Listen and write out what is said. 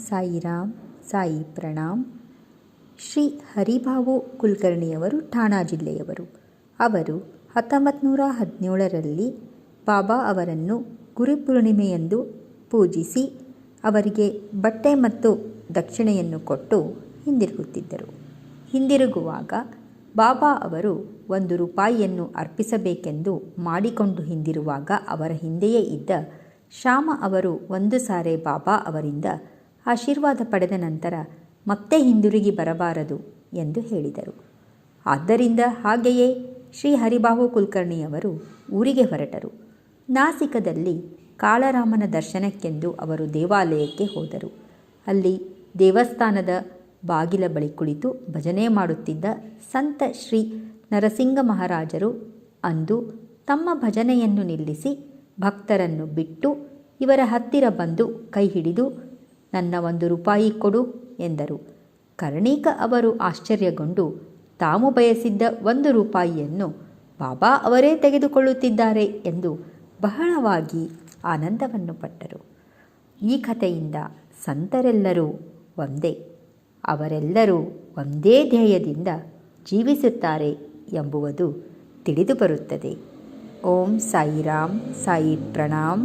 ಸಾಯಿರಾಮ್, ಸಾಯಿ ಪ್ರಣಾಮ್. ಶ್ರೀ ಹರಿಭಾವು ಕುಲಕರ್ಣಿಯವರು ಠಾಣಾ ಜಿಲ್ಲೆಯವರು. ಅವರು 1917ರಲ್ಲಿ ಬಾಬಾ ಅವರನ್ನು ಗುರುಪೂರ್ಣಿಮೆಯಂದು ಪೂಜಿಸಿ ಅವರಿಗೆ ಬಟ್ಟೆ ಮತ್ತು ದಕ್ಷಿಣೆಯನ್ನು ಕೊಟ್ಟು ಹಿಂದಿರುಗುತ್ತಿದ್ದರು. ಹಿಂದಿರುಗುವಾಗ ಬಾಬಾ ಅವರು 1 ರೂಪಾಯಿಯನ್ನು ಅರ್ಪಿಸಬೇಕೆಂದು ಮಾಡಿಕೊಂಡು ಹಿಂದಿರುವಾಗ ಅವರ ಹಿಂದೆಯೇ ಇದ್ದ ಶ್ಯಾಮ ಅವರು 1 ಸಾರಿ ಬಾಬಾ ಅವರಿಂದ ಆಶೀರ್ವಾದ ಪಡೆದ ನಂತರ ಮತ್ತೆ ಹಿಂದಿರುಗಿ ಬರಬಾರದು ಎಂದು ಹೇಳಿದರು. ಆದ್ದರಿಂದ ಹಾಗೆಯೇ ಶ್ರೀ ಹರಿಭಾವು ಕುಲಕರ್ಣಿಯವರು ಊರಿಗೆ ಹೊರಟರು. ನಾಸಿಕದಲ್ಲಿ ಕಾಳರಾಮನ ದರ್ಶನಕ್ಕೆಂದು ಅವರು ದೇವಾಲಯಕ್ಕೆ ಹೋದರು. ಅಲ್ಲಿ ದೇವಸ್ಥಾನದ ಬಾಗಿಲ ಬಳಿ ಕುಳಿತು ಭಜನೆ ಮಾಡುತ್ತಿದ್ದ ಸಂತ ಶ್ರೀ ನರಸಿಂಗ ಮಹಾರಾಜರು ಅಂದು ತಮ್ಮ ಭಜನೆಯನ್ನು ನಿಲ್ಲಿಸಿ ಭಕ್ತರನ್ನು ಬಿಟ್ಟು ಇವರ ಹತ್ತಿರ ಬಂದು ಕೈ ಹಿಡಿದು ನನ್ನ 1 ರೂಪಾಯಿ ಕೊಡು ಎಂದರು. ಕರ್ಣಿಕ ಅವರು ಆಶ್ಚರ್ಯಗೊಂಡು ತಾವು ಬಯಸಿದ್ದ 1 ರೂಪಾಯಿಯನ್ನು ಬಾಬಾ ಅವರೇ ತೆಗೆದುಕೊಳ್ಳುತ್ತಿದ್ದಾರೆ ಎಂದು ಬಹಳವಾಗಿ ಆನಂದವನ್ನು ಪಟ್ಟರು. ಈ ಕಥೆಯಿಂದ ಸಂತರೆಲ್ಲರೂ ಒಂದೇ, ಅವರೆಲ್ಲರೂ ಒಂದೇ ಧ್ಯೇಯದಿಂದ ಜೀವಿಸುತ್ತಾರೆ ಎಂಬುವುದು ತಿಳಿದುಬರುತ್ತದೆ. ಓಂ ಸಾಯಿರಾಮ್, ಸಾಯಿ ಪ್ರಣಾಮ್.